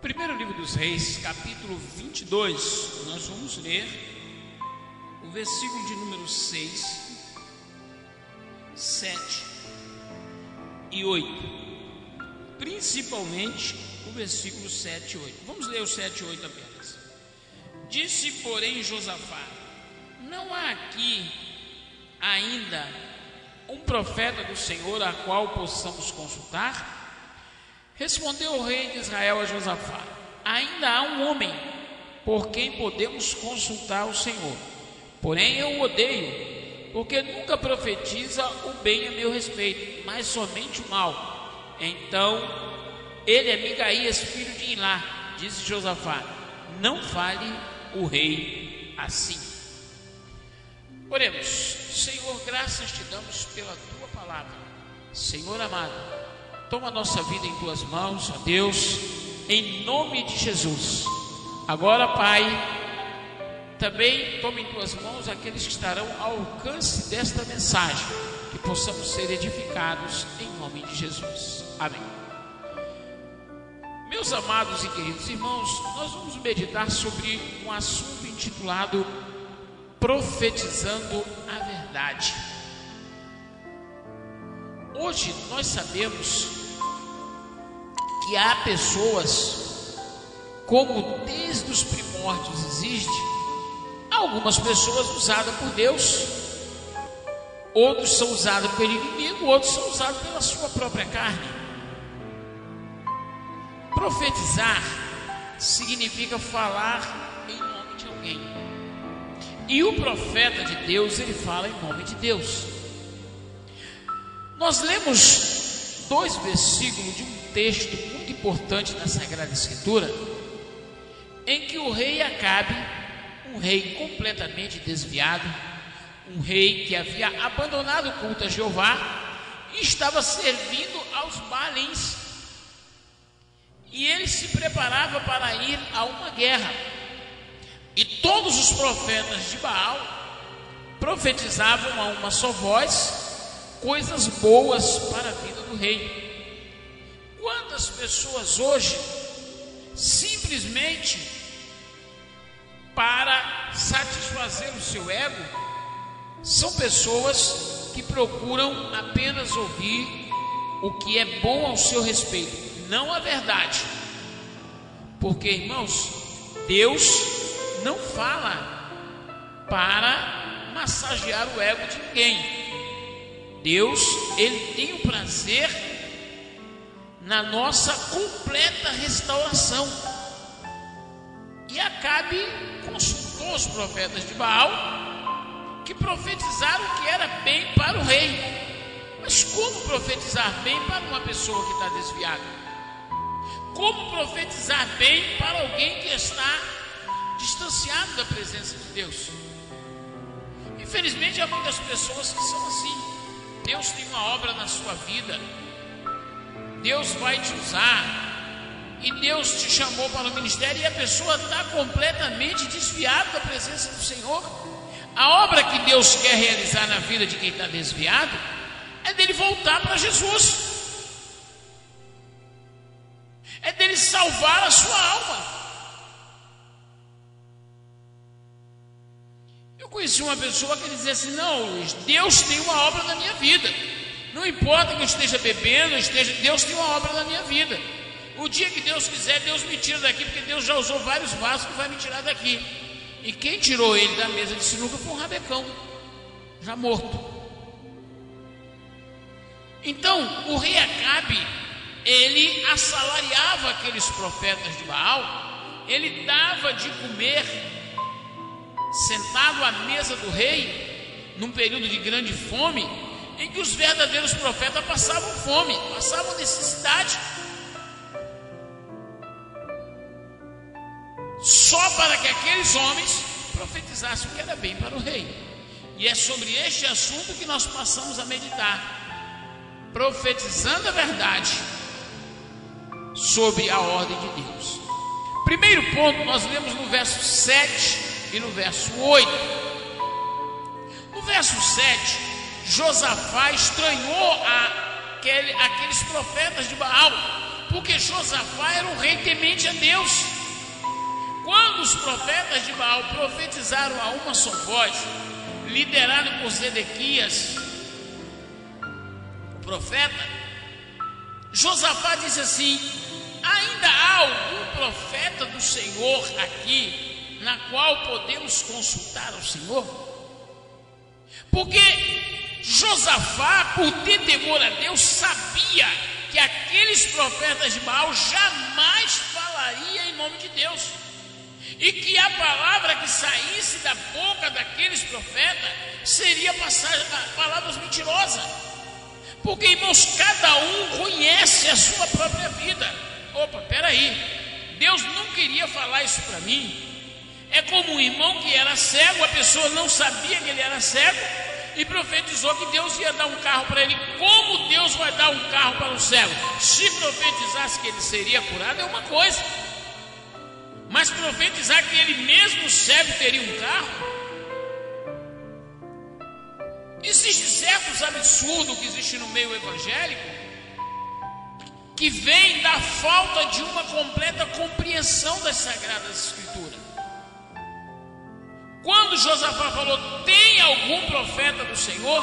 Primeiro livro dos Reis, capítulo 22, nós vamos ler o versículo de número 6, 7 e 8, principalmente o versículo 7 e 8. Vamos ler o 7 e 8 apenas. Disse, porém, Josafá: não há aqui ainda um profeta do Senhor a qual possamos consultar? Respondeu o rei de Israel a Josafá: ainda há um homem por quem podemos consultar o Senhor, porém eu o odeio, porque nunca profetiza o bem a meu respeito, mas somente o mal. Então ele é Micaías, filho de Ilá. Disse Josafá: não fale o rei assim. Oremos. Senhor, graças te damos pela tua palavra. Senhor amado, toma a nossa vida em tuas mãos, ó Deus, em nome de Jesus. Agora, Pai, também toma em tuas mãos aqueles que estarão ao alcance desta mensagem, que possamos ser edificados em nome de Jesus. Amém. Meus amados e queridos irmãos, nós vamos meditar sobre um assunto intitulado Profetizando a Verdade. Hoje nós sabemos que há pessoas, como desde os primórdios existe, algumas pessoas usadas por Deus, outros são usados pelo inimigo, outros são usados pela sua própria carne. Profetizar significa falar em nome de alguém. E o profeta de Deus, ele fala em nome de Deus. Nós lemos dois versículos de um texto muito importante na Sagrada Escritura, em que o rei Acabe, um rei completamente desviado, um rei que havia abandonado o culto a Jeová e estava servindo aos Baalins, e ele se preparava para ir a uma guerra. E todos os profetas de Baal profetizavam a uma só voz coisas boas para a vida do rei. Quantas pessoas hoje, simplesmente para satisfazer o seu ego, são pessoas que procuram apenas ouvir o que é bom ao seu respeito, não a verdade. Porque, irmãos, Deus não fala para massagear o ego de ninguém. Deus, ele tem o prazer na nossa completa restauração. E Acabe consultou os profetas de Baal, que profetizaram que era bem para o rei. Mas como profetizar bem para uma pessoa que está desviada? Como profetizar bem para alguém que está distanciado da presença de Deus? Infelizmente há muitas pessoas que são assim. Deus tem uma obra na sua vida, Deus vai te usar, e Deus te chamou para o ministério, e a pessoa está completamente desviada da presença do Senhor. A obra que Deus quer realizar na vida de quem está desviado é dele voltar para Jesus, é dele salvar a sua alma. Eu conheci uma pessoa que dizia assim: não, Luiz, Deus tem uma obra na minha vida. Não importa que eu esteja bebendo, Deus tem uma obra na minha vida. O dia que Deus quiser, Deus me tira daqui, porque Deus já usou vários vasos que vai me tirar daqui. E quem tirou ele da mesa de sinuca foi um rabecão, já morto. Então, o rei Acabe, ele assalariava aqueles profetas de Baal, ele dava de comer, sentado à mesa do rei, num período de grande fome, em que os verdadeiros profetas passavam fome, passavam necessidade, só para que aqueles homens profetizassem o que era bem para o rei. E é sobre este assunto que nós passamos a meditar, profetizando a verdade sobre a ordem de Deus. Primeiro ponto, nós lemos no verso 7 e no verso 8. No verso 7, Josafá estranhou aqueles profetas de Baal, porque Josafá era um rei temente a Deus. Quando os profetas de Baal profetizaram a uma só voz, liderado por Zedequias, o profeta, Josafá disse assim: ainda há algum profeta do Senhor aqui, na qual podemos consultar o Senhor? Porque Josafá, por ter temor a Deus, sabia que aqueles profetas de Baal jamais falariam em nome de Deus, e que a palavra que saísse da boca daqueles profetas seria palavras mentirosas. Porque, irmãos, cada um conhece a sua própria vida. Opa, peraí, Deus não queria falar isso para mim. É como um irmão que era cego, a pessoa não sabia que ele era cego e profetizou que Deus ia dar um carro para ele. Como Deus vai dar um carro para um cego? Se profetizasse que ele seria curado é uma coisa, mas profetizar que ele mesmo cego teria um carro? Existem certos absurdos que existem no meio evangélico que vem da falta de uma completa compreensão das Sagradas Escrituras. Quando Josafá falou: tem algum profeta do Senhor?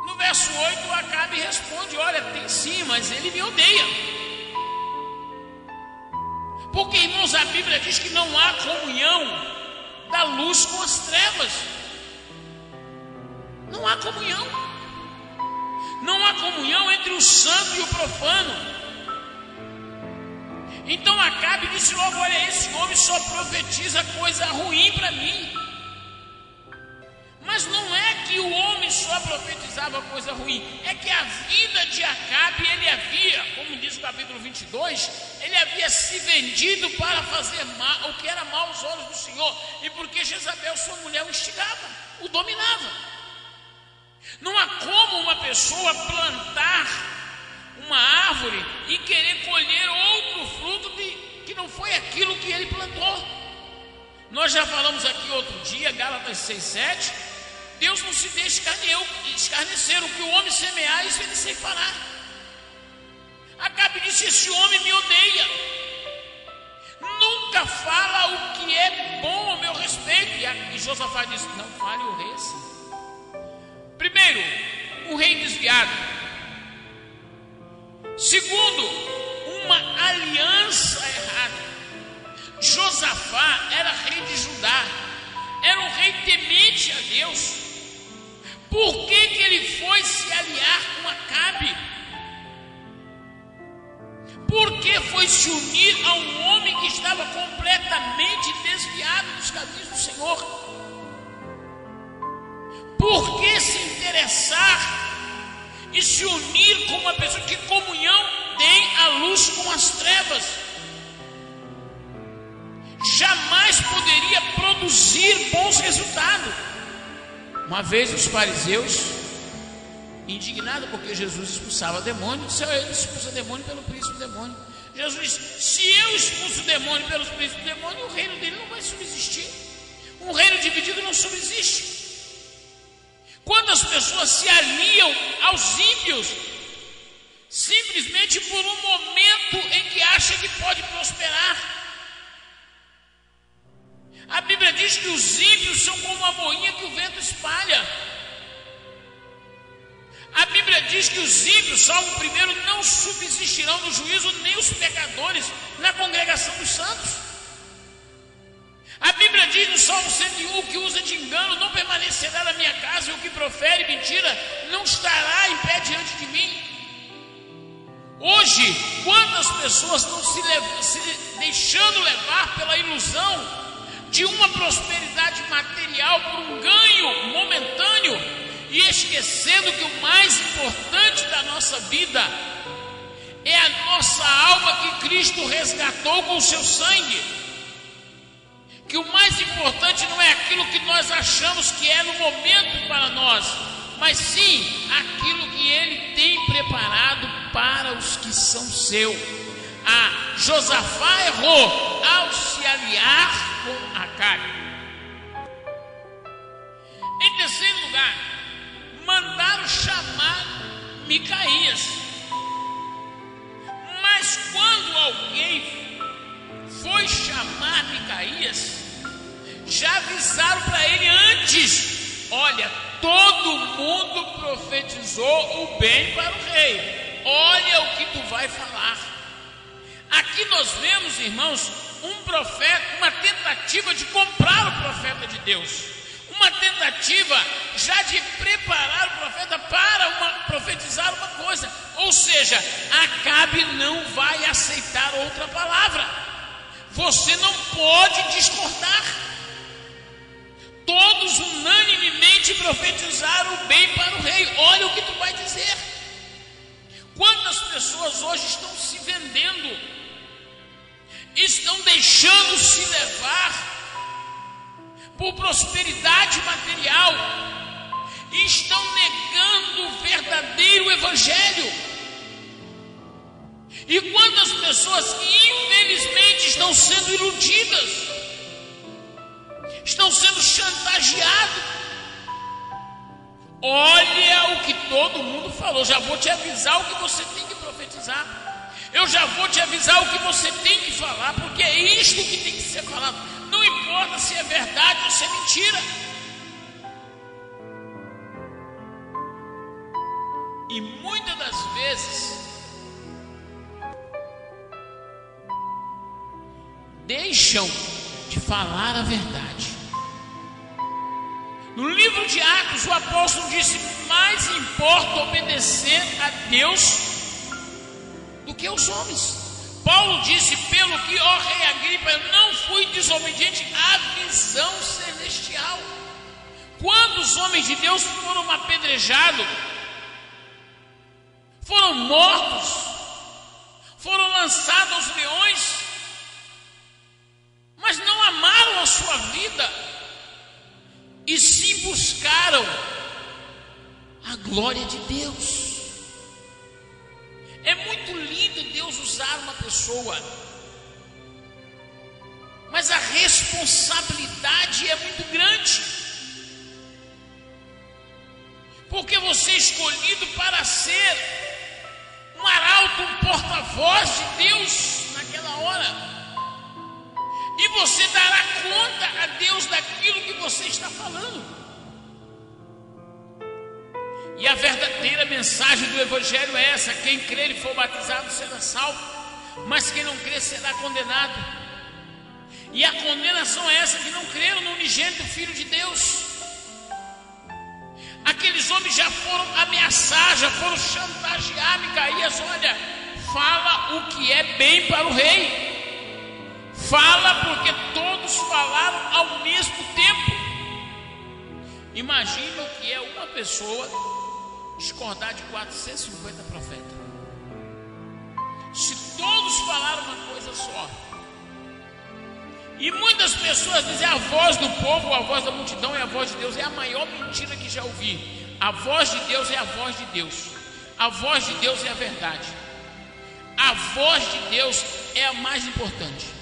No verso 8, Acabe responde: olha, tem sim, mas ele me odeia. Porque, irmãos, a Bíblia diz que não há comunhão da luz com as trevas. Não há comunhão. Não há comunhão entre o santo e o profano. Então Acabe disse logo: olha, esse homem só profetiza coisa ruim para mim. Mas não é que o homem só profetizava coisa ruim, é que a vida de Acabe, ele havia, como diz o capítulo 22, ele havia se vendido para fazer mal, o que era mal aos olhos do Senhor, e porque Jezabel, sua mulher, o instigava, o dominava. Não há como uma pessoa plantar uma árvore e querer colher outro fruto que não foi aquilo que ele plantou. Nós já falamos aqui outro dia, Gálatas 6:7, Deus não se deixa escarnecer, o que o homem semear, isso ele ceifará. Acabe disse: esse homem me odeia, nunca fala o que é bom ao meu respeito. E Josafá disse: não fale o rei assim. Primeiro, um rei desviado. Segundo, uma aliança errada. Josafá era rei de Judá, era um rei temente a Deus. Por que ele foi se aliar com Acabe? Por que foi se unir a um homem que estava completamente desviado dos caminhos do Senhor? Por que se interessar e se unir com uma pessoa? Que comunhão tem a luz com as trevas? Jamais poderia produzir bons resultados. Uma vez os fariseus, indignados porque Jesus expulsava demônio, disseram: ele expulsa demônio pelo príncipe do demônio. Jesus disse: se eu expulso o demônio pelos príncipes do demônio, o reino dele não vai subsistir. Um reino dividido não subsiste. Quando as pessoas se aliam aos ímpios, simplesmente por um momento em que acha que pode prosperar. A Bíblia diz que os ímpios são como uma boinha que o vento espalha. A Bíblia diz que os ímpios, Salmo 1, não subsistirão no juízo, nem os pecadores na congregação dos santos. A Bíblia diz no Salmo 101: o que usa de engano não permanecerá na minha casa, e o que profere mentira não estará em pé diante de mim. Hoje, quantas pessoas estão se deixando levar pela ilusão de uma prosperidade material por um ganho momentâneo, e esquecendo que o mais importante da nossa vida é a nossa alma que Cristo resgatou com o seu sangue. Que o mais importante não é aquilo que nós achamos que é no momento para nós, mas sim aquilo que Ele tem preparado para os que são seus. Josafá errou ao se aliar com Acabe. Em terceiro lugar, mandaram chamar Micaías. alguém foi chamar Micaías, já avisaram para ele antes: olha, todo mundo profetizou o bem para o rei, olha o que tu vai falar. Aqui nós vemos, irmãos, um profeta, uma tentativa de comprar o profeta de Deus, uma tentativa já de preparar o profeta para profetizar uma coisa. Ou seja, Acabe não vai aceitar outra palavra. Você não pode discordar. Todos unanimemente profetizaram o bem para o rei. Olha o que tu vai dizer. Quantas pessoas hoje estão se vendendo, estão deixando se levar por prosperidade material e estão negando o verdadeiro evangelho. E quantas pessoas que infelizmente estão sendo iludidas, estão sendo chantageadas. Olha o que todo mundo falou. Já vou te avisar o que você tem que profetizar. Eu já vou te avisar o que você tem que falar, porque é isto que tem que ser falado. Não importa se é verdade ou se é mentira. E muitas das vezes deixam de falar a verdade. No livro de Atos, o apóstolo disse: mais importa obedecer a Deus do que aos homens. Paulo disse: pelo que, ó rei Agripa, eu não fui desobediente à visão celestial. Quando os homens de Deus foram apedrejados, foram mortos, foram lançados aos leões, mas não amaram a sua vida, e sim buscaram a glória de Deus. É muito lindo Deus usar uma pessoa, mas a responsabilidade é muito grande, porque você é escolhido para ser um arauto, um porta-voz de Deus naquela hora. E você dará conta a Deus daquilo que você está falando. E a verdadeira mensagem do Evangelho é essa: quem crer e for batizado será salvo, mas quem não crer será condenado. E a condenação é essa: que não creram no unigênito Filho de Deus. Aqueles homens já foram ameaçar, já foram chantagear Micaías: olha, fala o que é bem para o rei. Fala, porque todos falaram ao mesmo tempo. Imagina o que é uma pessoa discordar de 450 profetas. Se todos falaram uma coisa só. E muitas pessoas dizem: a voz do povo, a voz da multidão é a voz de Deus. É a maior mentira que já ouvi. A voz de Deus é a voz de Deus. A voz de Deus é a verdade. A voz de Deus é a mais importante.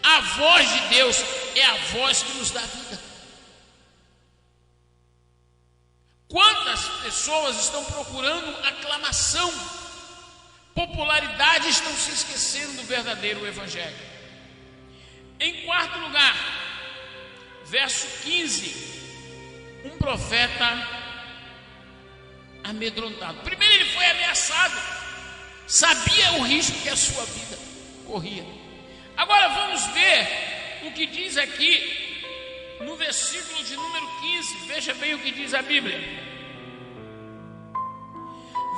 A voz de Deus é a voz que nos dá vida. Quantas pessoas estão procurando aclamação, popularidade, estão se esquecendo do verdadeiro evangelho. Em quarto lugar, verso 15, um profeta amedrontado. Primeiro, ele foi ameaçado, sabia o risco que a sua vida corria. Agora vamos ver o que diz aqui no versículo de número 15. Veja bem o que diz a Bíblia.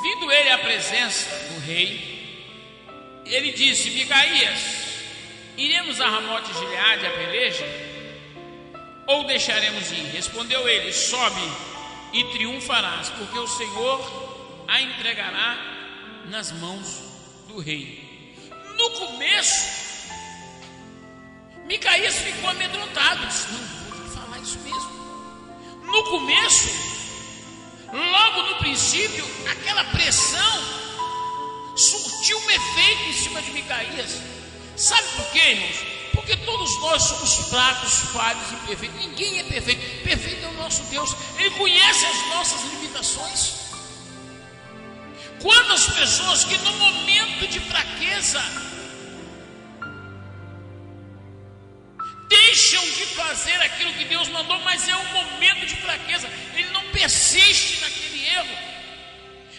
Vindo ele à presença do rei, ele disse: Micaías, iremos a Ramote de Gileade a peleja, ou deixaremos ir? Respondeu ele: sobe e triunfarás, porque o Senhor a entregará nas mãos do rei. No começo, Micaías ficou amedrontado. Disse: não, vou te falar isso mesmo. No começo, logo no princípio, aquela pressão surtiu um efeito em cima de Micaías. Sabe por quê, irmãos? Porque todos nós somos fracos, falhos e imperfeitos. Ninguém é perfeito. Perfeito é o nosso Deus. Ele conhece as nossas limitações. Quantas pessoas que no momento de fraqueza fazer aquilo que Deus mandou, mas é um momento de fraqueza. Ele não persiste naquele erro.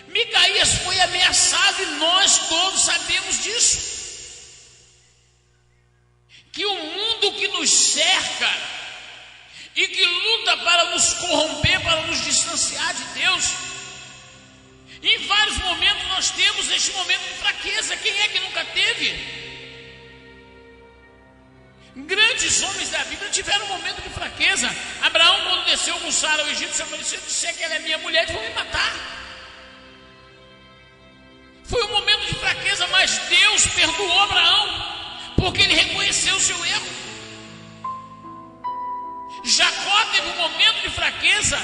Micaías foi ameaçado e nós todos sabemos disso. Que o mundo que nos cerca e que luta para nos corromper, para nos distanciar de Deus, em vários momentos nós temos este momento de fraqueza. Quem é que nunca teve? Grandes homens da Bíblia tiveram um momento de fraqueza. Abraão, quando desceu com Sara ao Egito, falou: se eu disser que ela é minha mulher, eles vão me matar. Foi um momento de fraqueza, mas Deus perdoou Abraão, porque ele reconheceu o seu erro. Jacó teve um momento de fraqueza.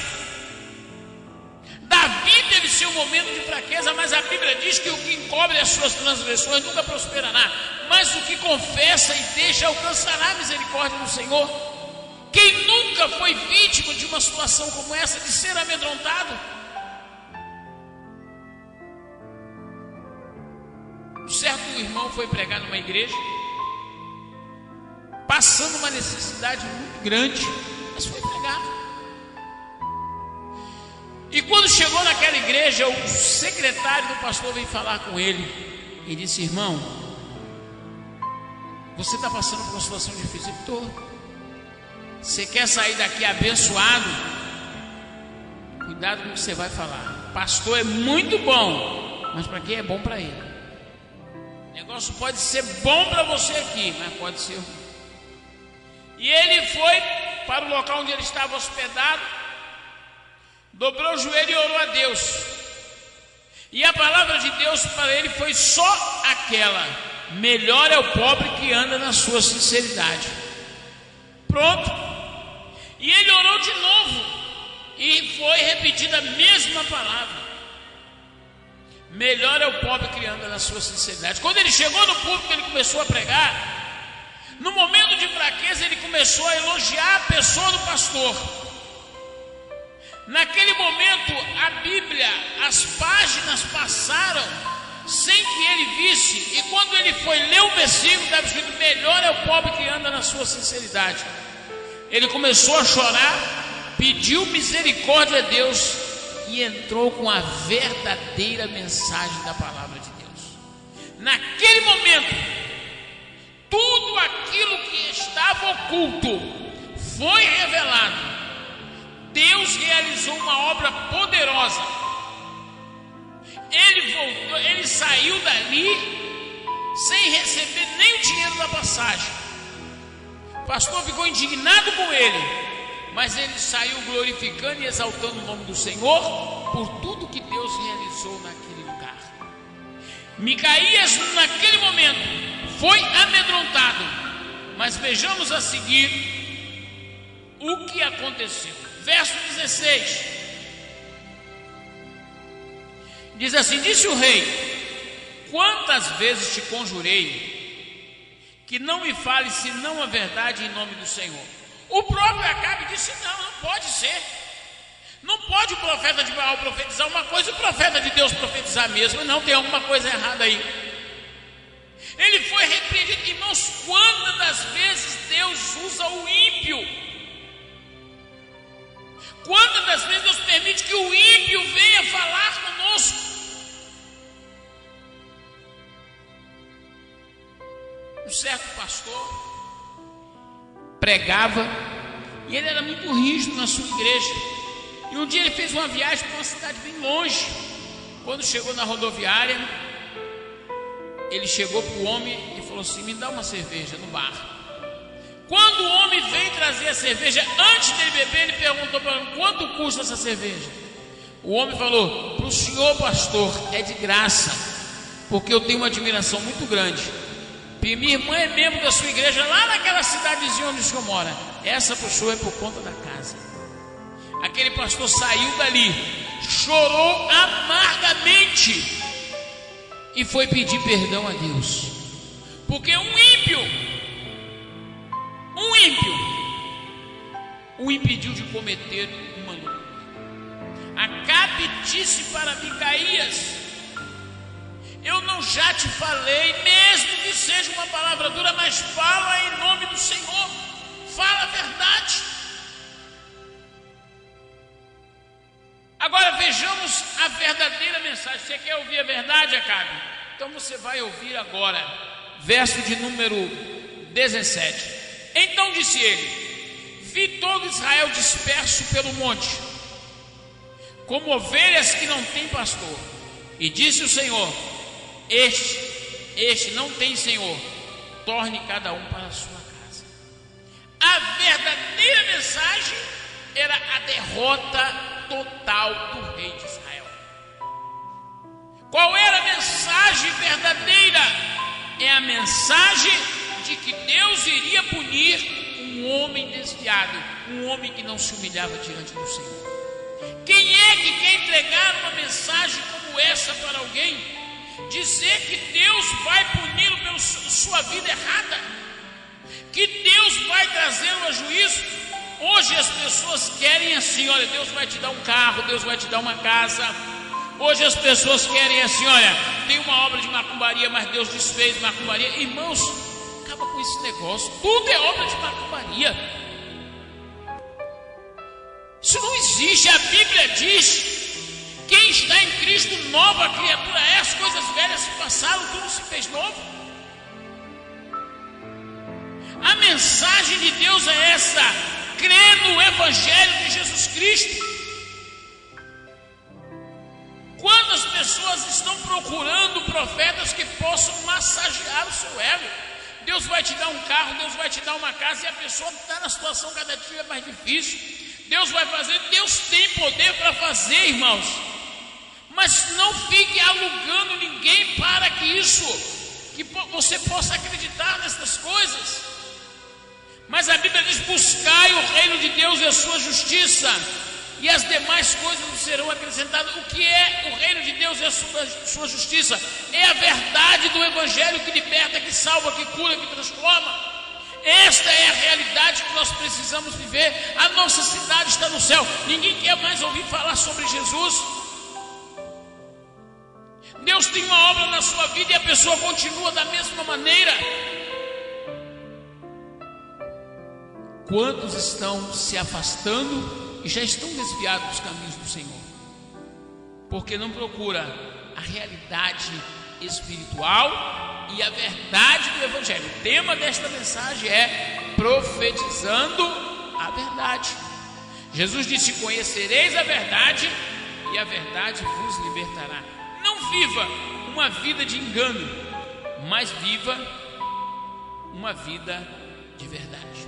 Davi teve seu momento de fraqueza, mas a Bíblia diz que o que encobre as suas transgressões nunca prosperará, mas o que confessa e deixa alcançará a misericórdia do Senhor. Quem nunca foi vítima de uma situação como essa, de ser amedrontado? Um certo irmão foi pregar numa igreja, passando uma necessidade muito grande, mas foi pregar. E quando chegou naquela igreja, o secretário do pastor veio falar com ele e disse: irmão, você está passando por uma situação difícil? Você quer sair daqui abençoado? Cuidado com o que você vai falar. Pastor é muito bom, mas para quem é bom para ele? O negócio pode ser bom para você aqui, mas pode ser ruim. E ele foi para o local onde ele estava hospedado, dobrou o joelho e orou a Deus. E a palavra de Deus para ele foi só aquela: melhor é o pobre que anda na sua sinceridade. Pronto. E ele orou de novo e foi repetida a mesma palavra: melhor é o pobre que anda na sua sinceridade. Quando ele chegou no púlpito, ele começou a pregar. No momento de fraqueza, ele começou a elogiar a pessoa do pastor. Naquele momento, a Bíblia, as páginas passaram sem que ele visse, e quando ele foi ler o versículo, estava escrito: melhor é o pobre que anda na sua sinceridade. Ele começou a chorar, pediu misericórdia a Deus e entrou com a verdadeira mensagem da palavra de Deus. Naquele momento, tudo aquilo que estava oculto foi revelado. Deus realizou uma obra poderosa. Ele voltou, ele saiu dali sem receber nem o dinheiro da passagem. O pastor ficou indignado com ele, mas ele saiu glorificando e exaltando o nome do Senhor por tudo que Deus realizou naquele lugar. Micaías, naquele momento, foi amedrontado, mas vejamos a seguir o que aconteceu. Verso 16 diz assim: disse o rei: quantas vezes te conjurei que não me fales senão a verdade em nome do Senhor? O próprio Acabe disse: não pode ser. Não pode o profeta de Baal profetizar uma coisa e o profeta de Deus profetizar mesmo. Não, tem alguma coisa errada aí. Ele foi repreendido. Irmãos, quantas das vezes Deus usa o ímpio? Quantas das vezes Deus permite que o ímpio venha falar conosco? Um certo pastor pregava e ele era muito rígido na sua igreja. E um dia ele fez uma viagem para uma cidade bem longe. Quando chegou na rodoviária, ele chegou para o homem e falou assim: me dá uma cerveja no bar. Quando o homem veio trazer a cerveja, antes dele beber, ele perguntou para ele: quanto custa essa cerveja? O homem falou: para o senhor, pastor, é de graça, porque eu tenho uma admiração muito grande. Minha irmã é membro da sua igreja lá naquela cidadezinha onde o senhor mora. Essa pessoa é por conta da casa. Aquele pastor saiu dali, chorou amargamente e foi pedir perdão a Deus, porque um ímpio o impediu de cometer uma loucura. Acabe disse para Micaías: eu não já te falei, mesmo que seja uma palavra dura, mas fala em nome do Senhor. fala a verdade. Agora vejamos a verdadeira mensagem. Você quer ouvir a verdade, Acabe? Então você vai ouvir agora, verso de número 17. Então disse ele: vi todo Israel disperso pelo monte, como ovelhas que não têm pastor. E disse o Senhor: este não tem Senhor, torne cada um para a sua casa. A verdadeira mensagem era a derrota total do rei de Israel. Qual era a mensagem verdadeira? É a mensagem de que Deus iria punir um homem desviado, um homem que não se humilhava diante do Senhor. Quem é que quer entregar uma mensagem como essa para alguém? Dizer que Deus vai puni-lo pela sua vida errada, que Deus vai trazê-lo a juízo. Hoje as pessoas querem assim: olha, Deus vai te dar um carro, Deus vai te dar uma casa. Hoje as pessoas querem assim: olha, tem uma obra de macumbaria, mas Deus desfez macumbaria. Irmãos, acaba com esse negócio. Tudo é obra de macumbaria. Isso não existe. A Bíblia diz: quem está em Cristo, nova criatura é. As coisas velhas se passaram, tudo se fez novo. A mensagem de Deus é essa: crê no Evangelho de Jesus Cristo. Quantas pessoas estão procurando profetas que possam massagear o seu ego? Deus vai te dar um carro, Deus vai te dar uma casa, e a pessoa está na situação cada dia mais difícil. Deus vai fazer, Deus tem poder para fazer, irmãos. Mas não fique alugando ninguém para que você possa acreditar nessas coisas. Mas a Bíblia diz: buscai o reino de Deus e a sua justiça, e as demais coisas nos serão acrescentadas. O que é o reino de Deus e a sua justiça? É a verdade do Evangelho que liberta, que salva, que cura, que transforma. Esta é a realidade que nós precisamos viver. A nossa cidade está no céu. Ninguém quer mais ouvir falar sobre Jesus. Deus tem uma obra na sua vida e a pessoa continua da mesma maneira. Quantos estão se afastando e já estão desviados dos caminhos do Senhor? Porque não procura a realidade espiritual e a verdade do Evangelho. O tema desta mensagem é profetizando a verdade. Jesus disse: conhecereis a verdade e a verdade vos libertará. Não viva uma vida de engano, mas viva uma vida de verdade.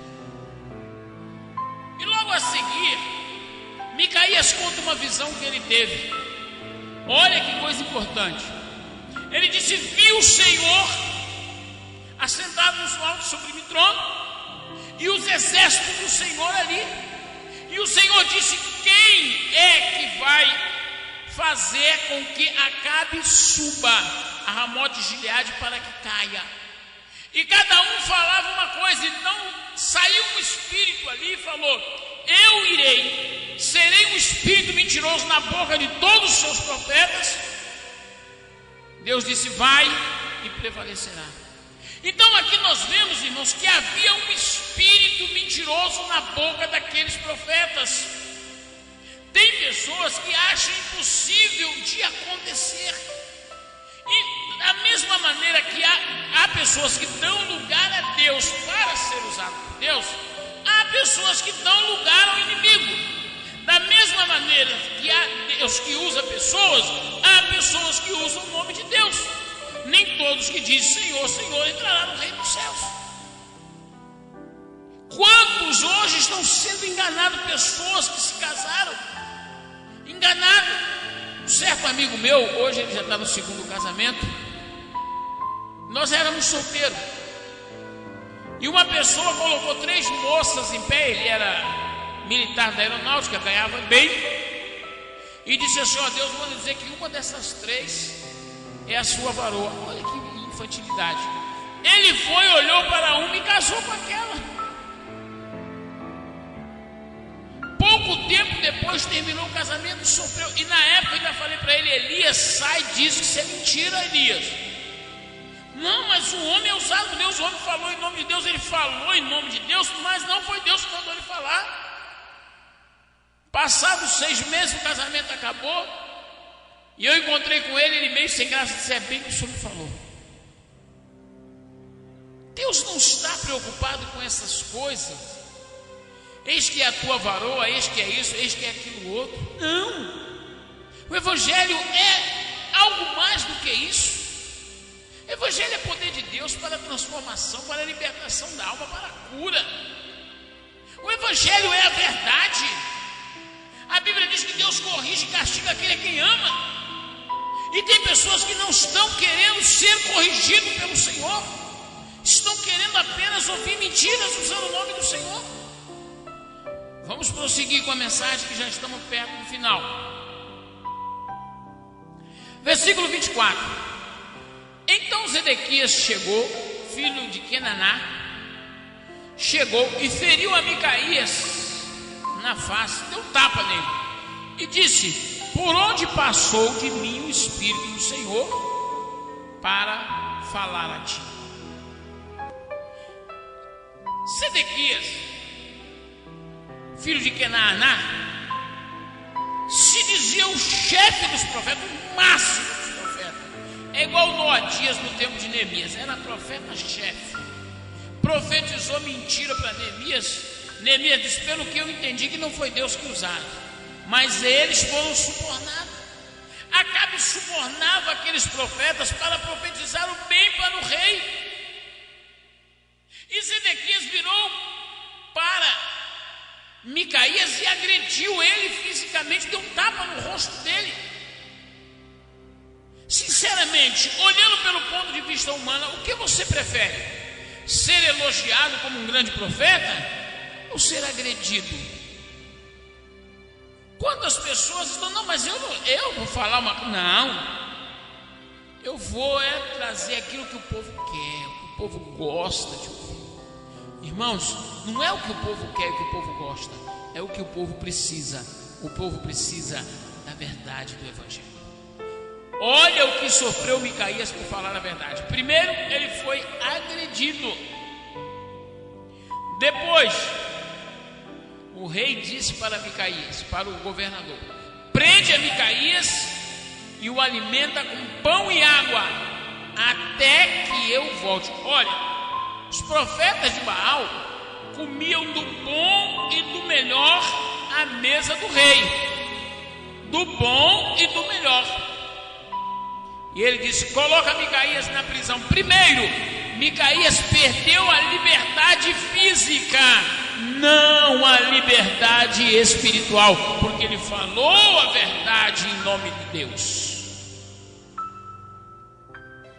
E logo a seguir, Micaías conta uma visão que ele teve. Olha que coisa importante. Ele disse: vi o Senhor assentado no alto sublime trono, e os exércitos do Senhor ali. E o Senhor disse: quem é que vai fazer com que Acabe suba a Ramote de Gileade para que caia? E cada um falava uma coisa. Então saiu um espírito ali e falou: eu irei, serei um espírito mentiroso na boca de todos os seus profetas. Deus disse: vai e prevalecerá. Então aqui nós vemos, irmãos, que havia um espírito mentiroso na boca daqueles profetas. Tem pessoas que acham impossível de acontecer. E da mesma maneira que há pessoas que dão lugar a Deus para ser usado por Deus, há pessoas que dão lugar ao inimigo. Da mesma maneira que há Deus que usa pessoas, há pessoas que usam o nome de Deus. Nem todos que dizem Senhor, Senhor entrarão no reino dos céus. Quantos hoje estão sendo enganados? Pessoas que se casaram, enganado. Um certo amigo meu, hoje ele já está no segundo casamento. Nós éramos solteiros, e uma pessoa colocou 3 moças em pé. Ele era militar da aeronáutica, ganhava bem, e disse assim: ó, Deus manda dizer que uma dessas 3 é a sua varoa. Olha que infantilidade. Ele foi, olhou para uma e casou com aquela. Pouco tempo depois terminou o casamento, sofreu. E na época eu ainda falei para ele: Elias, sai disso, isso é mentira, Elias. Não, mas o homem é usado por Deus, o homem falou em nome de Deus, ele falou em nome de Deus, mas não foi Deus que mandou ele falar. Passados 6 meses o casamento acabou, e eu encontrei com ele, ele meio sem graça, disse: é bem que o senhor me falou. Deus não está preocupado com essas coisas. Eis que é a tua varoa, eis que é isso, eis que é aquilo outro. Não. O Evangelho é algo mais do que isso. O Evangelho é poder de Deus para a transformação, para a libertação da alma, para a cura. O Evangelho é a verdade. A Bíblia diz que Deus corrige e castiga aquele a quem ama. E tem pessoas que não estão querendo ser corrigidos pelo Senhor, estão querendo apenas ouvir mentiras usando o nome do Senhor. Vamos prosseguir com a mensagem, que já estamos perto do final. Versículo 24. Então Zedequias chegou, filho de Kenaná, chegou e feriu a Micaías na face, deu um tapa nele e disse: por onde passou de mim o Espírito do Senhor para falar a ti? Zedequias, filho de Kenaná, se dizia o chefe dos profetas, o máximo dos profetas. É igual Noadias no tempo de Neemias, era profeta-chefe. Profetizou mentira para Neemias. Neemias disse: pelo que eu entendi, que não foi Deus que usaram, mas eles foram subornados. Acabe subornava aqueles profetas para profetizar o bem para o rei. E Zedequias virou para Micaías e agrediu ele fisicamente, deu um tapa no rosto dele. Sinceramente, olhando pelo ponto de vista humano, o que você prefere? Ser elogiado como um grande profeta ou ser agredido? Quantas pessoas estão: não, mas eu vou falar uma... Não, eu vou trazer aquilo que o povo quer, o que o povo gosta de ouvir. Irmãos, não é o que o povo quer, o que o povo gosta, é o que o povo precisa. O povo precisa da verdade do Evangelho. Olha o que sofreu Micaías por falar a verdade. Primeiro, ele foi agredido. Depois, o rei disse para Micaías, para o governador: prende a Micaías e o alimenta com pão e água até que eu volte. Olha, os profetas de Baal comiam do bom e do melhor à mesa do rei, do bom e do melhor. E ele disse: coloca Micaías na prisão. Primeiro, Micaías perdeu a liberdade física, não a liberdade espiritual, porque ele falou a verdade em nome de Deus.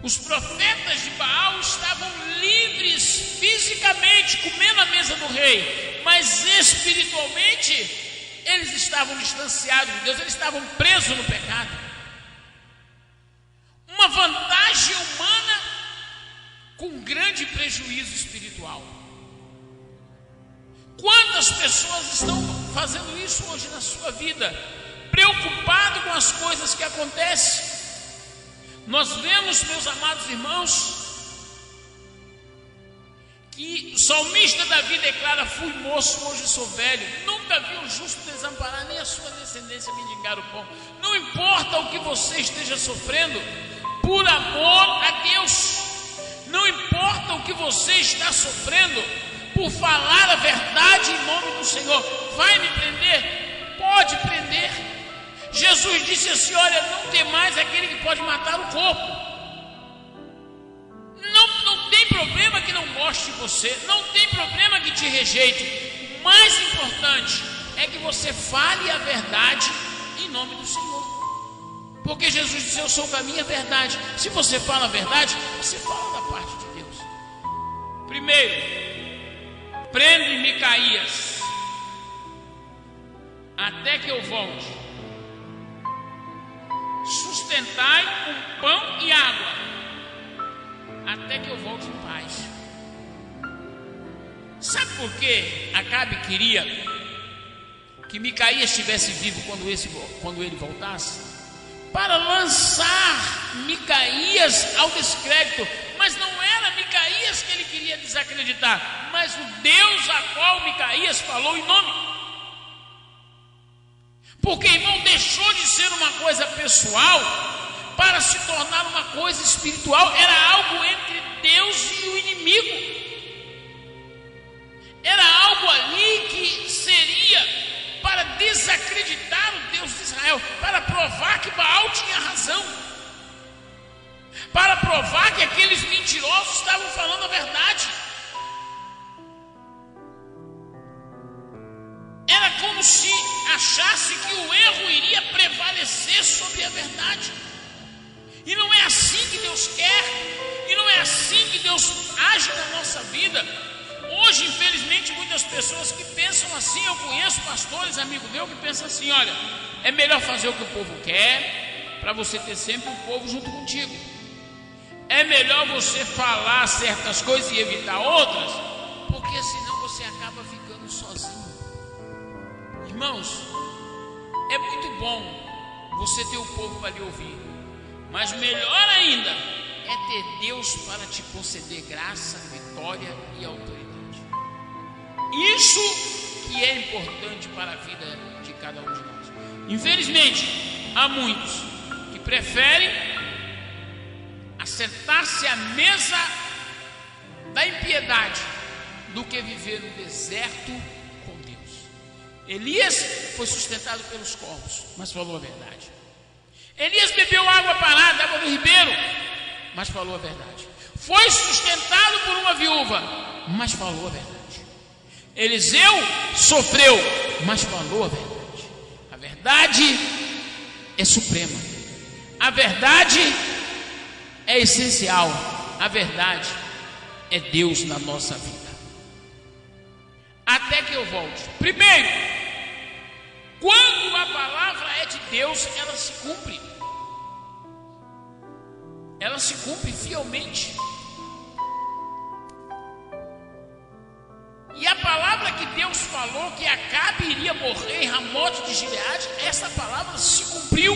Os profetas de Baal estavam livres fisicamente, comendo a mesa do rei, mas espiritualmente eles estavam distanciados de Deus, eles estavam presos no pecado. Uma vantagem humana com grande prejuízo espiritual. Quantas pessoas estão fazendo isso hoje na sua vida, preocupado com as coisas que acontecem? Nós vemos, meus amados irmãos, que o salmista Davi declara: fui moço, hoje sou velho, nunca vi o justo desamparar, nem a sua descendência mendigar o pão. Não importa o que você esteja sofrendo, por amor a Deus, não importa o que você está sofrendo, por falar a verdade em nome do Senhor. Vai me prender? Pode prender. Jesus disse assim: olha, não temais aquele que pode matar o corpo. Não tem problema que não goste de você, não tem problema que te rejeite. O mais importante é que você fale a verdade em nome do Senhor. Porque Jesus disse: eu sou o caminho e a verdade. Se você fala a verdade, você fala da parte de Deus. Primeiro, prende Micaías até que eu volte. Sustentai com pão e água até que eu volte em paz. Sabe por que Acabe queria que Micaías estivesse vivo quando ele voltasse? Para lançar Micaías ao descrédito. Mas não era Micaías que ele queria desacreditar, mas o Deus a qual Micaías falou em nome. Porque, irmão, deixou de ser uma coisa pessoal para se tornar uma coisa espiritual. Era algo entre Deus e o inimigo. Era algo ali que seria para desacreditar o Deus de Israel, para provar que Baal tinha razão, para provar que aqueles mentirosos estavam falando a verdade. Era como se achasse que o erro iria prevalecer sobre a verdade. E não é assim que Deus quer, e não é assim que Deus age na nossa vida. Hoje, infelizmente, muitas pessoas que pensam assim, eu conheço pastores, amigo meu, que pensam assim: olha, é melhor fazer o que o povo quer, para você ter sempre o povo junto contigo. É melhor você falar certas coisas e evitar outras, porque senão você acaba ficando sozinho. Irmãos, é muito bom você ter o povo para lhe ouvir, mas melhor ainda é ter Deus para te conceder graça, vitória e autoridade. Isso que é importante para a vida de cada um de nós. Infelizmente, há muitos que preferem assentar-se à mesa da impiedade do que viver no deserto com Deus. Elias foi sustentado pelos corvos, mas falou a verdade. Elias bebeu água parada, água do ribeiro, mas falou a verdade. Foi sustentado por uma viúva, mas falou a verdade. Eliseu sofreu, mas falou a verdade. A verdade é suprema. A verdade é essencial. A verdade é Deus na nossa vida. Até que eu volte. Primeiro, quando a palavra é de Deus, ela se cumpre. Ela se cumpre fielmente. E a palavra que Deus falou que Acabe iria morrer em Ramote de Gileade, essa palavra se cumpriu.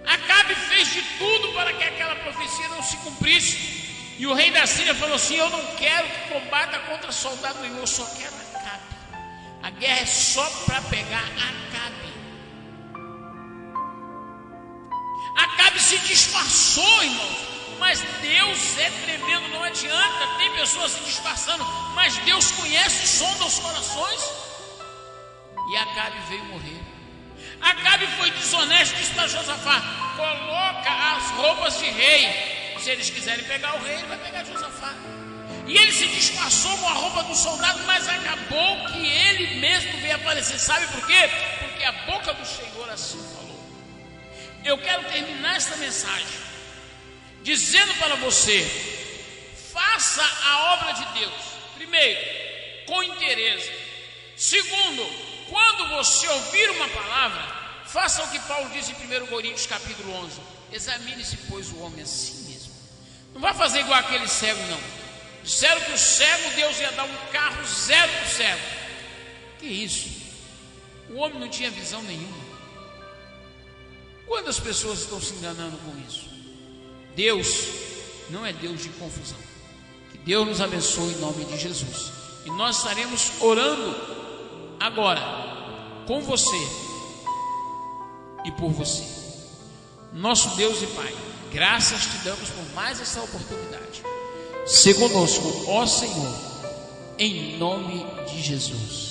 Acabe fez de tudo para que aquela profecia não se cumprisse. E o rei da Síria falou assim: eu não quero que combata contra soldado nenhum, eu só quero Acabe. A guerra é só para pegar Acabe. Acabe se disfarçou, irmãos. Mas Deus é tremendo, não adianta. Tem pessoas se disfarçando, mas Deus conhece e sonda os corações. E Acabe veio morrer. Acabe foi desonesto, disse para Josafá: coloca as roupas de rei. Se eles quiserem pegar o rei, ele vai pegar Josafá. E ele se disfarçou com a roupa do soldado, mas acabou que ele mesmo veio aparecer. Sabe por quê? Porque a boca do Senhor assim falou. Eu quero terminar esta mensagem dizendo para você: faça a obra de Deus. Primeiro, com interesse. Segundo, quando você ouvir uma palavra, faça o que Paulo diz em 1 Coríntios capítulo 11: examine-se, pois, o homem a si mesmo. Não vai fazer igual aquele cego, não. Disseram que o cego, Deus ia dar um carro zero para o cego. Que isso? O homem não tinha visão nenhuma. Quantas pessoas estão se enganando com isso? Deus não é Deus de confusão. Que Deus nos abençoe em nome de Jesus. E nós estaremos orando agora com você e por você. Nosso Deus e Pai, graças te damos por mais essa oportunidade. Se conosco, ó Senhor, em nome de Jesus.